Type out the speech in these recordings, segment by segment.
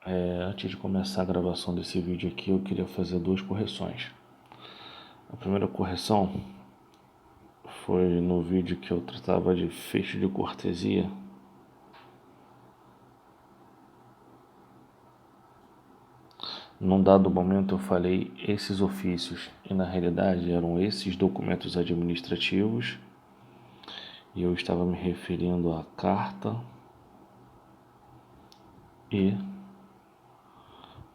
Antes de começar a gravação desse vídeo aqui, eu queria fazer duas correções. A primeira correção foi no vídeo que eu tratava de fecho de cortesia. Num dado momento eu falei esses ofícios e na realidade eram esses documentos administrativos e eu estava me referindo à carta e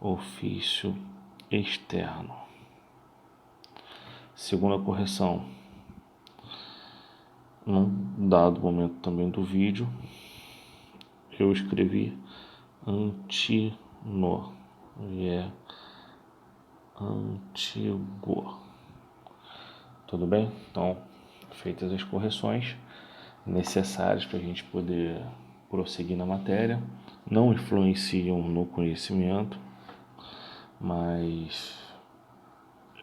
ofício externo. Segunda correção, num dado momento também do vídeo, eu escrevi antino e é antigo. Tudo bem? Então, feitas as correções necessárias para a gente poder prosseguir na matéria, não influenciam no conhecimento, mas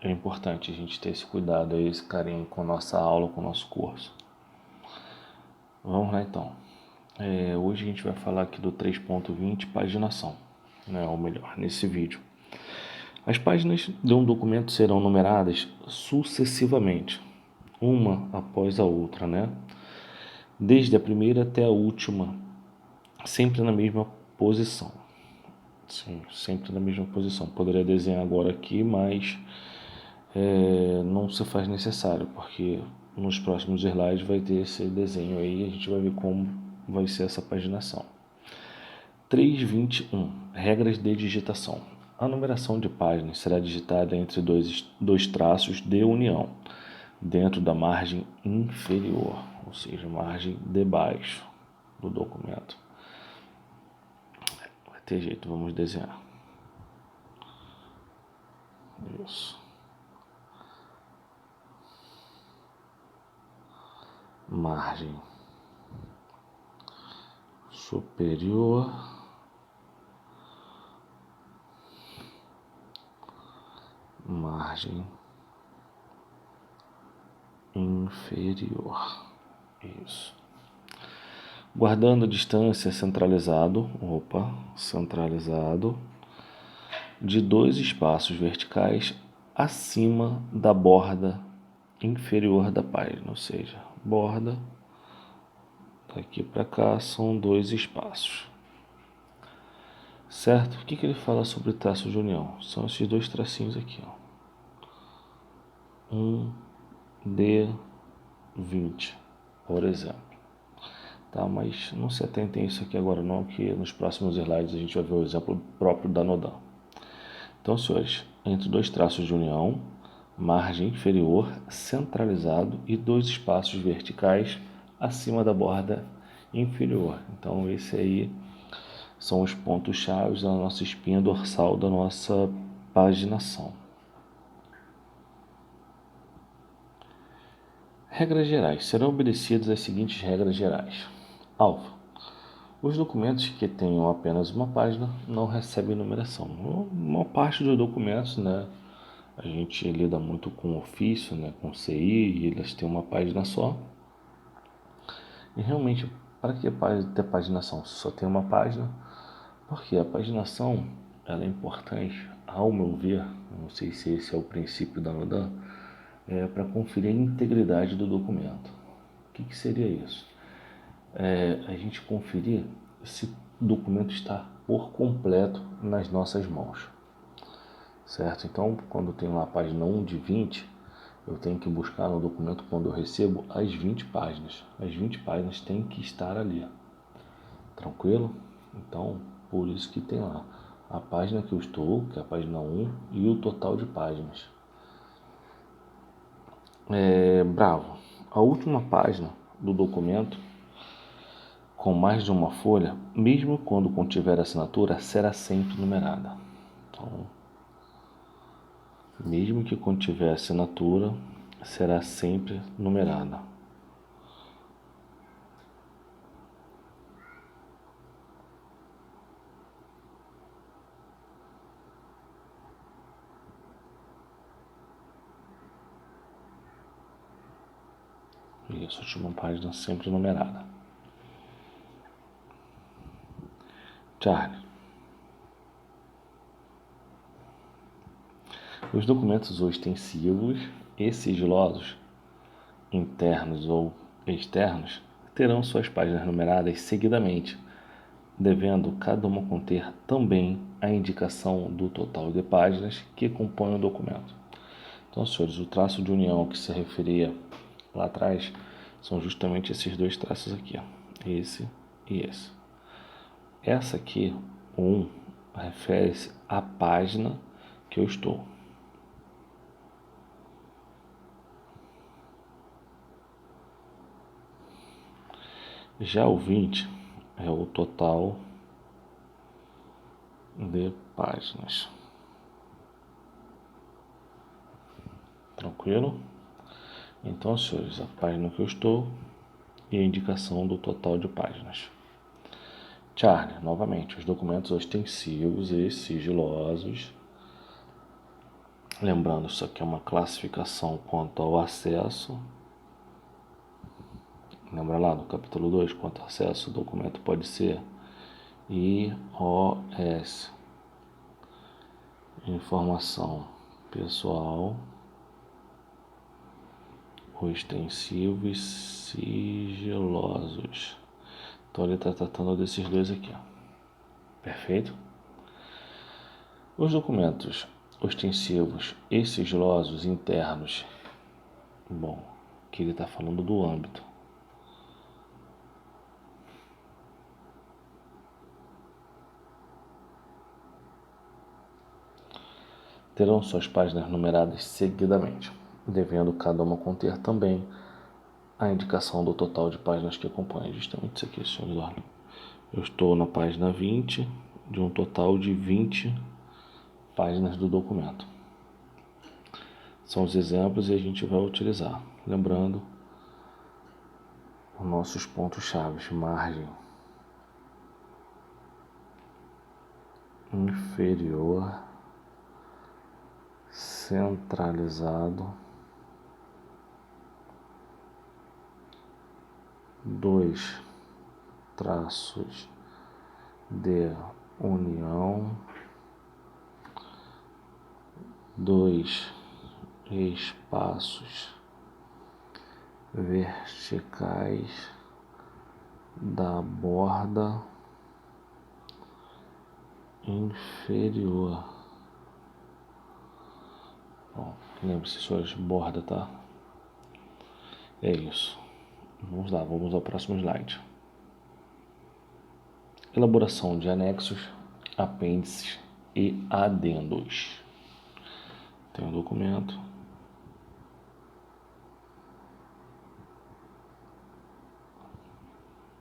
é importante a gente ter esse cuidado, esse carinho com a nossa aula, com o nosso curso. Vamos lá então. Hoje a gente vai falar aqui do 3.20, paginação, ou melhor, nesse vídeo. As páginas de um documento serão numeradas sucessivamente, uma após a outra, desde a primeira até a última, sempre na mesma posição. Sim, sempre na mesma posição. Poderia desenhar agora aqui, mas não se faz necessário, porque nos próximos slides vai ter esse desenho aí e a gente vai ver como vai ser essa paginação. 3.21. Regras de digitação. A numeração de páginas será digitada entre dois traços de união, dentro da margem inferior, ou seja, margem de baixo do documento. Vai ter jeito, vamos desenhar. Isso. Margem superior, margem inferior. Isso. Guardando a distância centralizado de dois espaços verticais acima da borda inferior da página, ou seja, borda daqui para cá são dois espaços, certo? O que ele fala sobre traço de união? São esses dois tracinhos aqui, ó. 1D20, por exemplo. Tá, mas não se atentem a isso aqui agora não, que nos próximos slides a gente vai ver o exemplo próprio da Nodan. Então, senhores, entre dois traços de união, margem inferior, centralizado e dois espaços verticais acima da borda inferior. Então, esse aí são os pontos-chave da nossa espinha dorsal da nossa paginação. Regras gerais. Serão obedecidas as seguintes regras gerais. Alfa. Os documentos que tenham apenas uma página não recebem numeração. Uma parte dos documentos, a gente lida muito com ofício, com CI, e eles têm uma página só. E realmente, para que ter paginação? Se só tem uma página, porque a paginação ela é importante, ao meu ver, não sei se esse é o princípio da Nodan, para conferir a integridade do documento. O que seria isso? A gente conferir se o documento está por completo nas nossas mãos, certo? Então, quando eu tenho uma página 1 de 20, eu tenho que buscar no documento, quando eu recebo, as 20 páginas. As 20 páginas têm que estar ali, tranquilo? Então, por isso que tem lá a página que eu estou, que é a página 1, e o total de páginas. Bravo, a última página do documento com mais de uma folha, mesmo quando contiver assinatura, será sempre numerada. Então, mesmo que contiver assinatura, será sempre numerada. Isso, última página sempre numerada. Charlie, Os documentos ostensivos e sigilosos, internos ou externos, terão suas páginas numeradas seguidamente, devendo cada uma conter também a indicação do total de páginas que compõem o documento. Então, senhores, o traço de união que se referia lá atrás são justamente esses dois traços aqui, ó, esse e esse. Essa aqui, 1, refere-se à página que eu estou. Já o 20 é o total de páginas. Tranquilo? Então, senhores, a página que eu estou e a indicação do total de páginas. Charlie, novamente, os documentos ostensivos e sigilosos. Lembrando, isso aqui é uma classificação quanto ao acesso. Lembra lá no capítulo 2, quanto ao acesso, o documento pode ser IOS, informação pessoal, ostensivos sigilosos. Então ele está tratando desses dois aqui, ó. Perfeito? Os documentos ostensivos e sigilosos internos, bom, que ele está falando do âmbito. Terão suas páginas numeradas seguidamente, devendo cada uma conter também a indicação do total de páginas que acompanha. Justamente isso aqui, senhores, olha. Eu estou na página 20 de um total de 20 páginas do documento. São os exemplos e a gente vai utilizar. Lembrando os nossos pontos-chave: margem inferior, centralizado, 2 traços de união, 2 espaços verticais da borda inferior. Bom, lembre-se, senhores, borda, tá? É isso. Vamos lá, vamos ao próximo slide. Elaboração de anexos, apêndices e adendos. Tem um documento.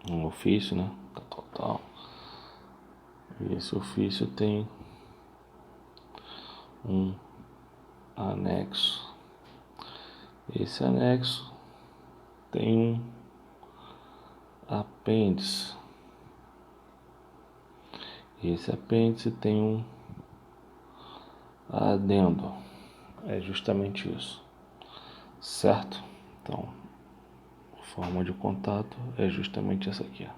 Um ofício, né? Tal. E esse ofício tem um anexo. Esse anexo tem um apêndice. Esse apêndice tem um adendo. É justamente isso, certo? Então, a forma de contato é justamente essa aqui.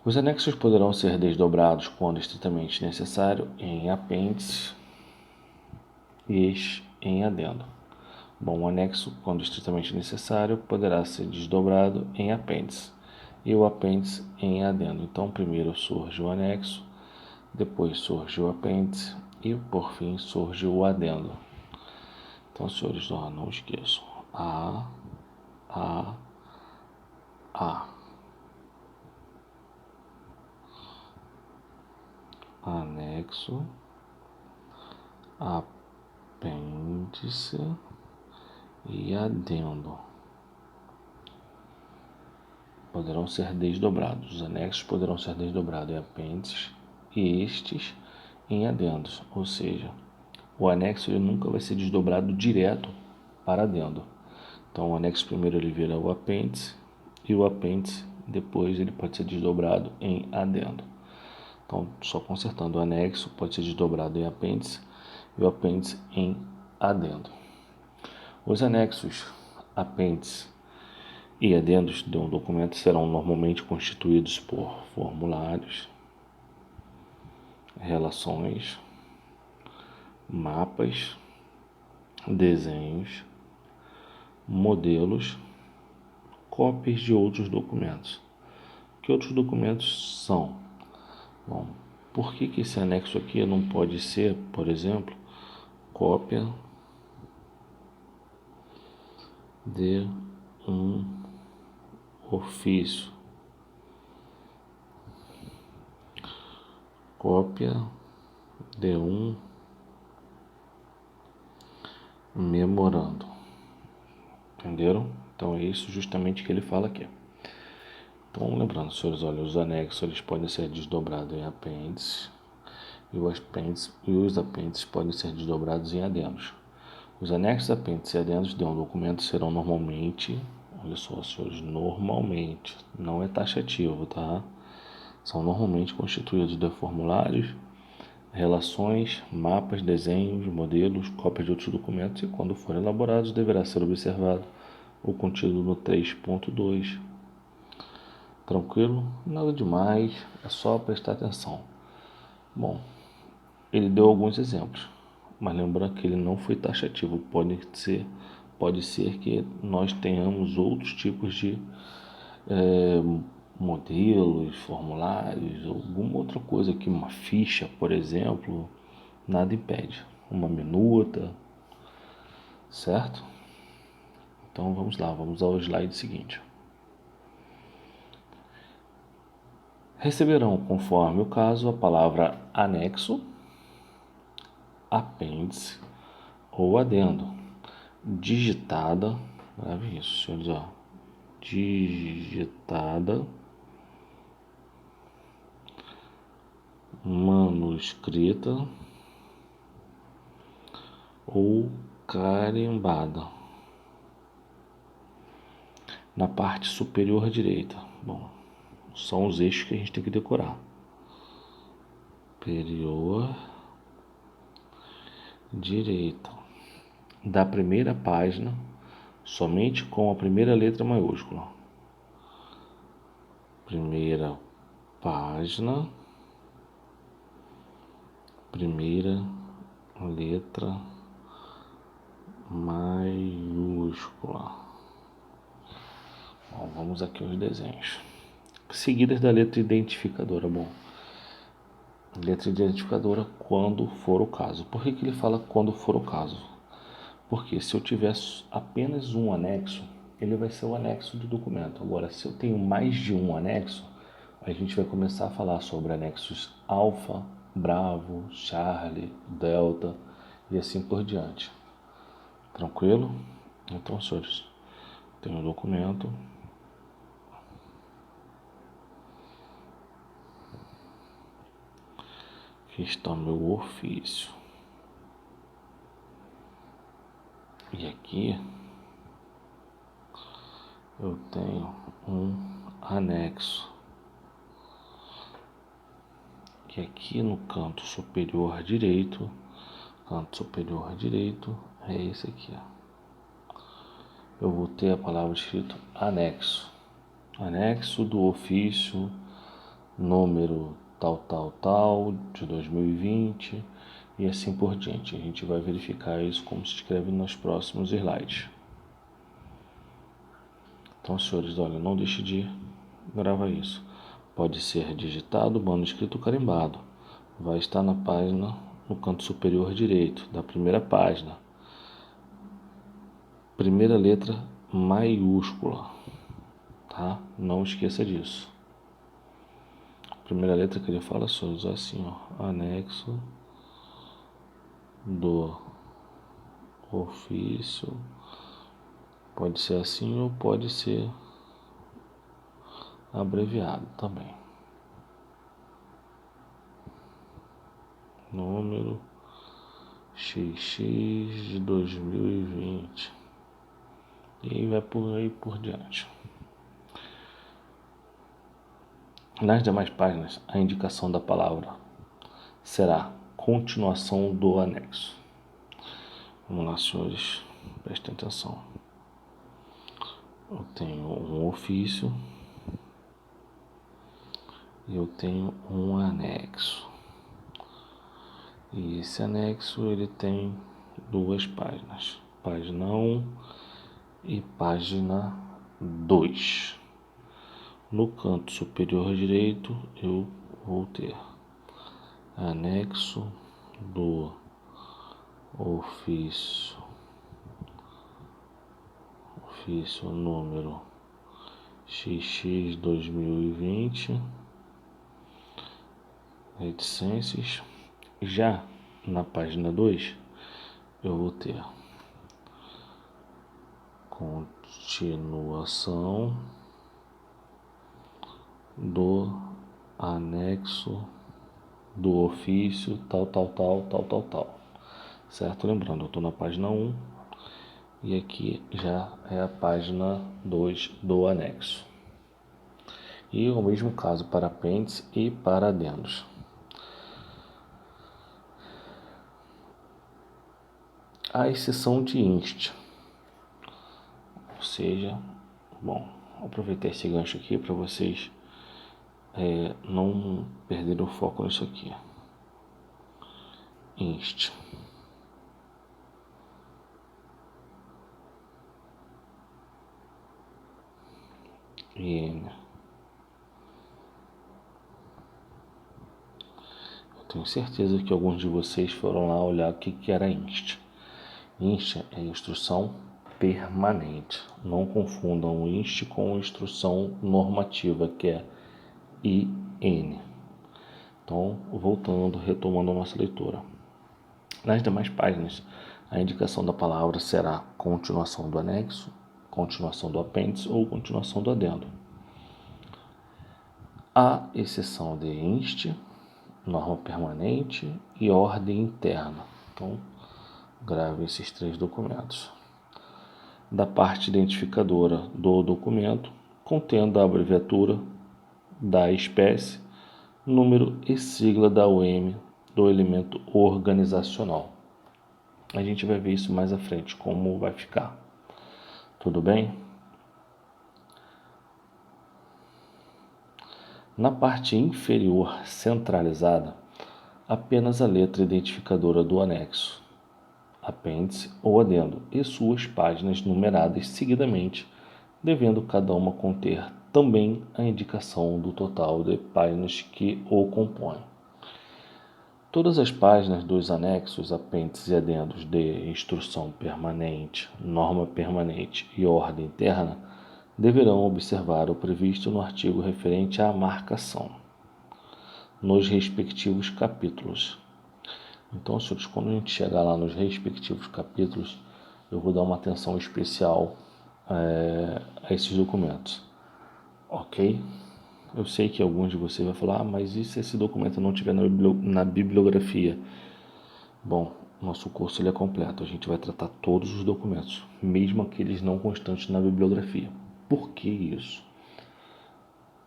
Os anexos poderão ser desdobrados quando estritamente necessário em apêndice e em adendo. Bom, o anexo, quando estritamente necessário, poderá ser desdobrado em apêndice e o apêndice em adendo. Então, primeiro surge o anexo, depois surge o apêndice e, por fim, surge o adendo. Então, senhores, não esqueçam. A. Anexo, apêndice e adendo. Poderão ser desdobrados. Os anexos poderão ser desdobrados em apêndices e estes em adendos. Ou seja, o anexo ele nunca vai ser desdobrado direto para adendo. Então, o anexo primeiro ele vira o apêndice e o apêndice depois ele pode ser desdobrado em adendo. Então, só consertando, o anexo pode ser desdobrado em apêndice e o apêndice em adendo. Os anexos, apêndice e adendos de um documento serão normalmente constituídos por formulários, relações, mapas, desenhos, modelos, cópias de outros documentos. Que outros documentos são? Bom, por que esse anexo aqui não pode ser, por exemplo, cópia de um ofício, cópia de um memorando? Entenderam? Então é isso justamente que ele fala aqui. Então, lembrando, senhores, olha, os anexos eles podem ser desdobrados em apêndices e os apêndices podem ser desdobrados em adendos. Os anexos, apêndices e adendos de um documento serão normalmente, olha só, senhores, normalmente, não é taxativo, tá? São normalmente constituídos de formulários, relações, mapas, desenhos, modelos, cópias de outros documentos e, quando forem elaborados, deverá ser observado o contido no 3.2. Tranquilo? Nada demais, é só prestar atenção. Bom, ele deu alguns exemplos, mas lembrando que ele não foi taxativo. Pode ser que nós tenhamos outros tipos de modelos, formulários, alguma outra coisa aqui, uma ficha, por exemplo, nada impede. Uma minuta, certo? Então vamos lá, vamos ao slide seguinte. Receberão, conforme o caso, a palavra anexo, apêndice ou adendo, digitada, grave isso, senhores, ó, digitada, manuscrita ou carimbada na parte superior direita. Bom, são os eixos que a gente tem que decorar. Superior direita da primeira página, somente com a primeira letra maiúscula. Primeira página, primeira letra maiúscula. Bom, vamos aqui aos desenhos. Seguidas da letra identificadora. Bom, letra identificadora quando for o caso. Por que ele fala quando for o caso? Porque se eu tiver apenas um anexo, ele vai ser o anexo do documento. Agora, se eu tenho mais de um anexo, a gente vai começar a falar sobre anexos alfa, Bravo, Charlie, Delta e assim por diante. Tranquilo? Então, senhores, tem um documento. Aqui está meu ofício. E aqui eu tenho um anexo. Que aqui no canto superior direito é esse aqui, ó. Eu vou ter a palavra escrito anexo. Anexo do ofício número tal de 2020 e assim por diante. A gente vai verificar isso como se escreve nos próximos slides. Então, senhores, olha, não deixe de gravar isso. Pode ser digitado, manuscrito, carimbado. Vai estar na página, no canto superior direito da primeira página. Primeira letra maiúscula, tá? Não esqueça disso. Primeira letra que ele fala só usar assim, ó, anexo do ofício. Pode ser assim ou pode ser abreviado também. Número XX de 2020. E aí vai por aí por diante. Nas demais páginas, a indicação da palavra será continuação do anexo. Vamos lá, senhores, prestem atenção. Eu tenho um ofício e eu tenho um anexo. E esse anexo ele tem duas páginas, página 1 e página 2. No canto superior direito eu vou ter anexo do ofício número XX 2020, reticências. Já na página 2 eu vou ter continuação do anexo do ofício tal, certo? Lembrando, eu estou na página 1 e aqui já é a página 2 do anexo. E o mesmo caso para apêndice e para adendos. A exceção de inst, ou seja, bom, aproveitar esse gancho aqui para vocês não perderem o foco nisso aqui. Inst. IN. Eu tenho certeza que alguns de vocês foram lá olhar o que era inst. Inst é instrução permanente. Não confundam o inst com instrução normativa, que é IN. Então, voltando, retomando a nossa leitura. Nas demais páginas, a indicação da palavra será continuação do anexo, continuação do apêndice ou continuação do adendo. À exceção de inst, norma permanente e ordem interna. Então, grave esses 3 documentos. Da parte identificadora do documento, contendo a abreviatura da espécie, número e sigla da UEM do elemento organizacional. A gente vai ver isso mais à frente, como vai ficar. Tudo bem? Na parte inferior centralizada, apenas a letra identificadora do anexo, apêndice ou adendo e suas páginas numeradas seguidamente, devendo cada uma conter também a indicação do total de páginas que o compõem. Todas as páginas dos anexos, apêndices e adendos de instrução permanente, norma permanente e ordem interna deverão observar o previsto no artigo referente à marcação, nos respectivos capítulos. Então, senhores, quando a gente chegar lá nos respectivos capítulos, eu vou dar uma atenção especial a esses documentos, ok? Eu sei que alguns de vocês vão falar, mas e se esse documento não estiver na bibliografia? Bom, nosso curso ele é completo, a gente vai tratar todos os documentos, mesmo aqueles não constantes na bibliografia. Por que isso?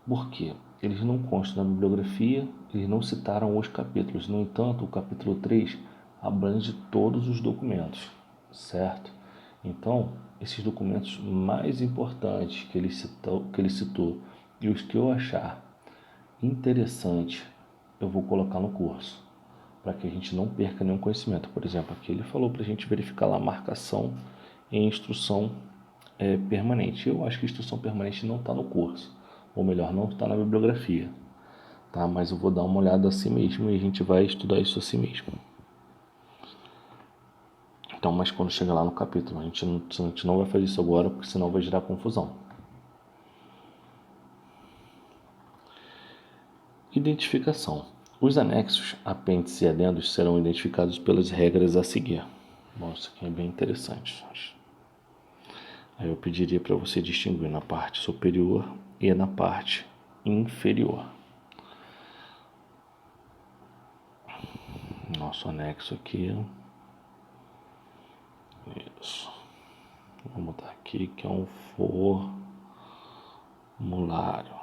Porque eles não constam na bibliografia, eles não citaram os capítulos. No entanto, o capítulo 3 abrange todos os documentos, certo? Então, esses documentos mais importantes que ele citou e os que eu achar interessante, eu vou colocar no curso, para que a gente não perca nenhum conhecimento. Por exemplo, aqui ele falou para a gente verificar lá a marcação em instrução permanente. Eu acho que instrução permanente não está no curso, ou melhor, não está na bibliografia, tá? Mas eu vou dar uma olhada assim mesmo e a gente vai estudar isso assim mesmo. Então, mas quando chegar lá no capítulo, a gente não vai fazer isso agora, porque senão vai gerar confusão. Identificação. Os anexos, apêndices e adendos serão identificados pelas regras a seguir. Bom, isso aqui é bem interessante. Aí eu pediria para você distinguir na parte superior e na parte inferior. Nosso anexo aqui. Isso. Vou botar aqui que é um formulário.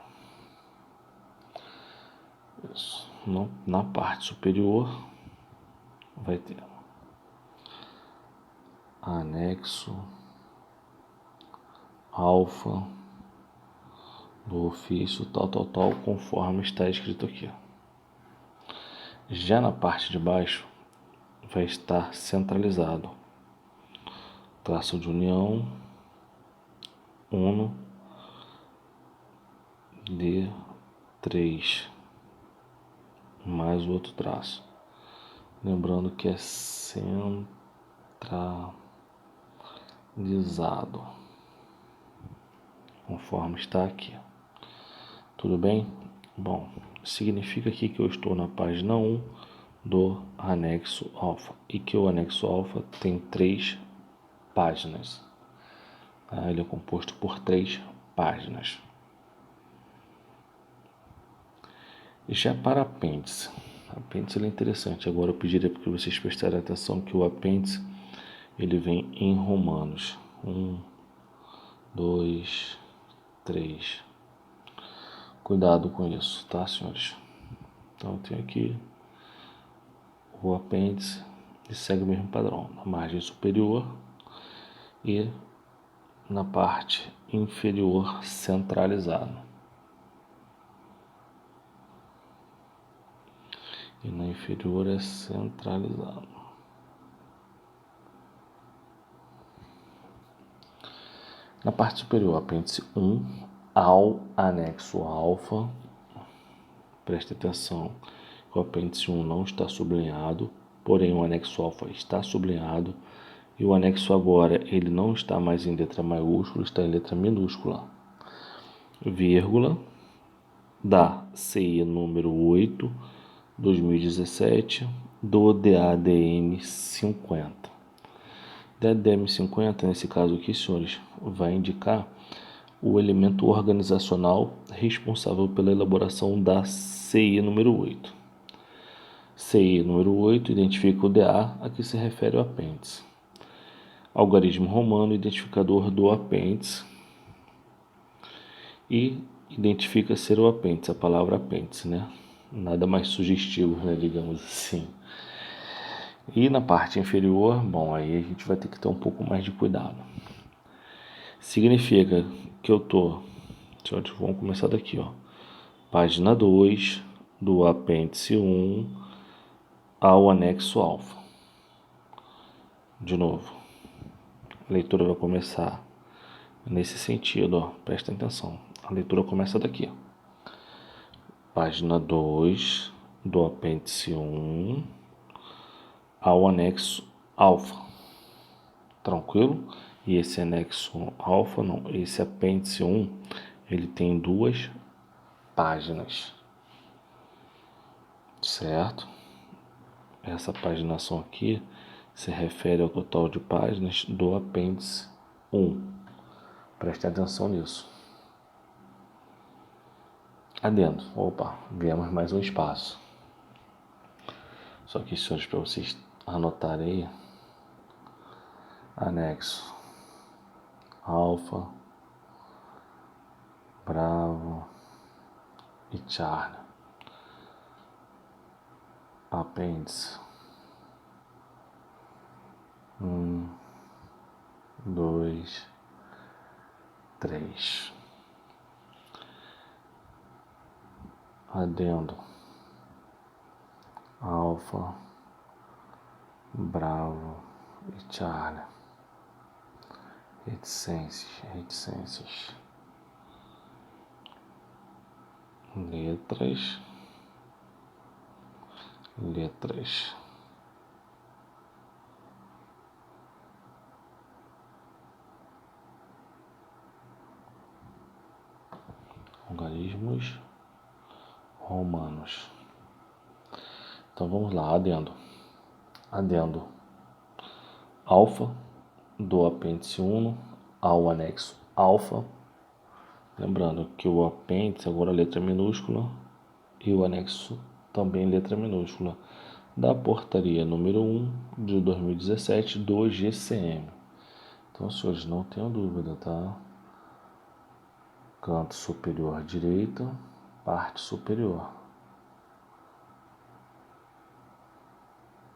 Isso. Na parte superior vai ter anexo alfa do ofício tal, conforme está escrito aqui. Já na parte de baixo vai estar centralizado. Traço de união, uno, D3, mais o outro traço. Lembrando que é centralizado, conforme está aqui. Tudo bem? Bom, significa aqui que eu estou na página 1 do anexo alfa e que o anexo alfa tem 3 páginas. Ele é composto por 3 páginas. Já para apêndice. Apêndice é interessante. Agora eu pediria para que vocês prestarem atenção que o apêndice ele vem em romanos. 1, 2, 3. Cuidado com isso, tá, senhores? Então eu tenho aqui o apêndice e segue o mesmo padrão. Na margem superior e na parte inferior centralizado. E na inferior é centralizado. Na parte superior, apêndice 1 ao anexo alfa. Preste atenção, o apêndice 1 não está sublinhado, porém o anexo alfa está sublinhado. E o anexo agora, ele não está mais em letra maiúscula, está em letra minúscula. Vírgula, da CI número 8, 2017, do DADM 50. DADM 50, nesse caso aqui, senhores, vai indicar o elemento organizacional responsável pela elaboração da CI número 8. CI número 8 identifica o DA a que se refere o apêndice. Algarismo romano, identificador do apêndice. E identifica ser o apêndice, a palavra apêndice, né? Nada mais sugestivo, né, digamos assim. E na parte inferior, bom, aí a gente vai ter que ter um pouco mais de cuidado. Significa que eu tô... Vamos começar daqui, ó. Página 2 do apêndice 1 ao anexo alfa. De novo, a leitura vai começar nesse sentido, ó. Prestem atenção. A leitura começa daqui, ó. Página 2 do apêndice 1 ao anexo alfa. Tranquilo? E esse anexo alfa, não, esse apêndice 1, ele tem 2 páginas. Certo? Essa paginação aqui se refere ao total de páginas do apêndice 1. Preste atenção nisso. Adendo. Opa, viemos mais um espaço. Só que, senhores, para vocês anotarem aí. Anexo. Alfa. Bravo. E Charlie. Apêndice. 1, 2, 3. Adendo. Alfa, Bravo e Charlie. Reticências. Letras. Algarismos romanos. Então vamos lá, adendo. Alfa do apêndice 1 ao anexo alfa. Lembrando que o apêndice agora é letra minúscula e o anexo também letra minúscula. Da portaria número 1 de 2017 do GCM. Então, senhores, não tenham dúvida, tá? Canto superior direito, parte superior.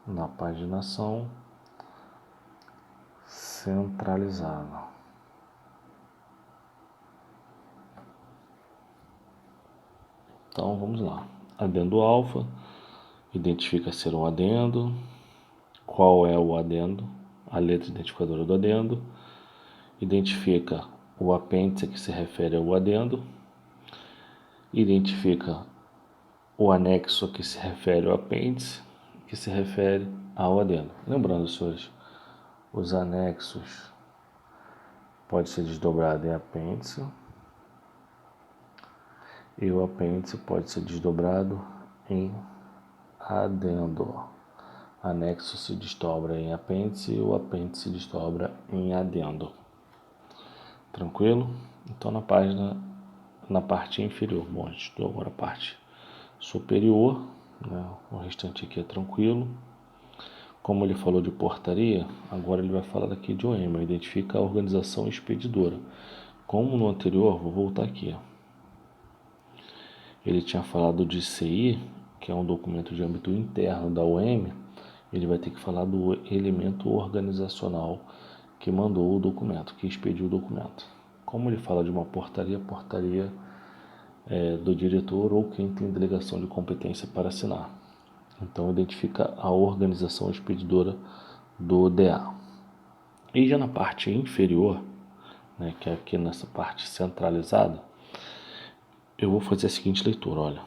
Na paginação centralizada. Então vamos lá. Adendo alfa, identifica ser um adendo qual é o adendo, a letra identificadora do adendo, identifica o apêndice que se refere ao adendo, identifica o anexo que se refere ao apêndice, que se refere ao adendo. Lembrando, senhores, os anexos pode ser desdobrado em apêndice e o apêndice pode ser desdobrado em adendo. Anexo se desdobra em apêndice e o apêndice se desdobra em adendo. Tranquilo? Então na parte inferior, bom, a gente estudou agora a parte superior, né? O restante aqui é tranquilo. Como ele falou de portaria, agora ele vai falar aqui de OEM, identifica a organização expedidora. Como no anterior, vou voltar aqui. Ele tinha falado de CI, que é um documento de âmbito interno da OEM, ele vai ter que falar do elemento organizacional que mandou o documento, que expediu o documento. Como ele fala de uma portaria, portaria é do diretor ou quem tem delegação de competência para assinar. Então, identifica a organização expedidora do DA. E já na parte inferior, né, que é aqui nessa parte centralizada, eu vou fazer a seguinte leitura, olha.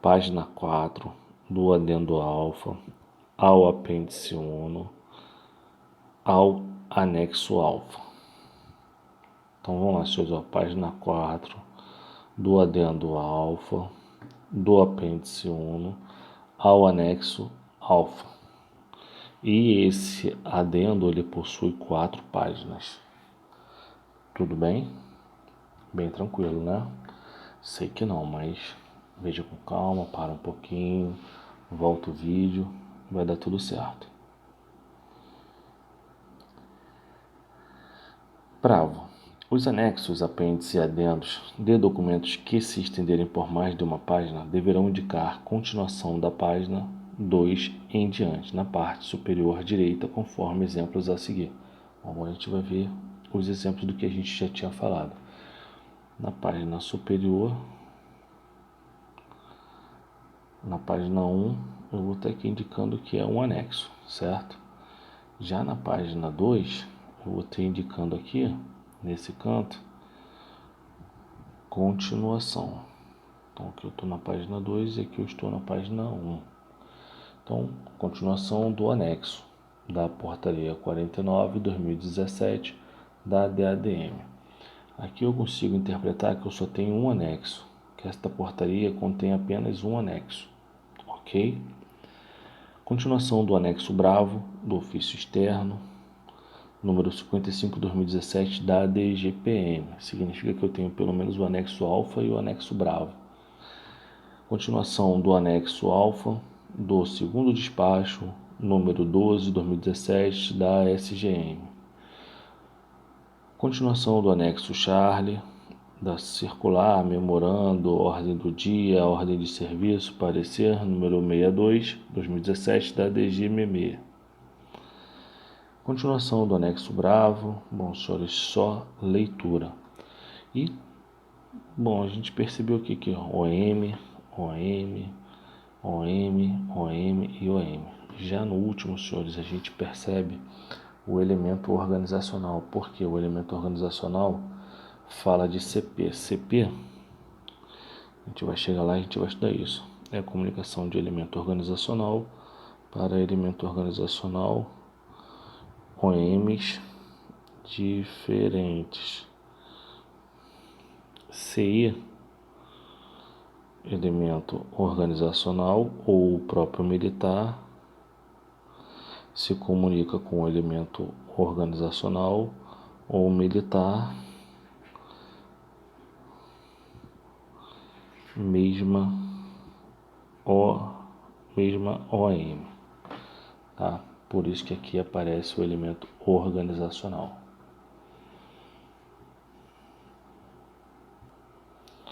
Página 4 do adendo alfa ao apêndice 1 ao anexo alfa. Então vamos lá, senhores, ó, página 4 do adendo alfa do apêndice 1 ao anexo alfa. E esse adendo ele possui 4 páginas. Tudo bem? Bem tranquilo, né? Sei que não, mas veja com calma, para um pouquinho, volta o vídeo, vai dar tudo certo. Bravo. Os anexos, apêndices e adendos de documentos que se estenderem por mais de uma página deverão indicar continuação da página 2 em diante, na parte superior direita, conforme exemplos a seguir. Agora a gente vai ver os exemplos do que a gente já tinha falado. Na página superior, na página 1, eu vou estar aqui indicando que é um anexo, certo? Já na página 2, eu vou estar indicando aqui, nesse canto, continuação. Então aqui eu estou na página 2 e aqui eu estou na página 1. Então, continuação do anexo da portaria 49/2017 da DADM. Aqui eu consigo interpretar que eu só tenho um anexo, que esta portaria contém apenas um anexo, ok? Continuação do anexo bravo do ofício externo, número 55/2017 da DGPM. Significa que eu tenho pelo menos o anexo alfa e o anexo bravo. Continuação do anexo alfa do segundo despacho, número 12/2017 da SGM. Continuação do anexo Charlie, da circular, memorando, ordem do dia, ordem de serviço, parecer, número 62/2017 da DGMM. Continuação do anexo bravo, bom, senhores, só leitura. E, bom, a gente percebeu aqui que OM, OM, OM, OM e OM. Já no último, senhores, a gente percebe o elemento organizacional, porque o elemento organizacional fala de CP. CP, a gente vai chegar lá e a gente vai estudar isso. É a comunicação de elemento organizacional para elemento organizacional, OMs diferentes. CI, elemento organizacional ou o próprio militar se comunica com o elemento organizacional ou militar, mesma OM, tá? Por isso que aqui aparece o elemento organizacional.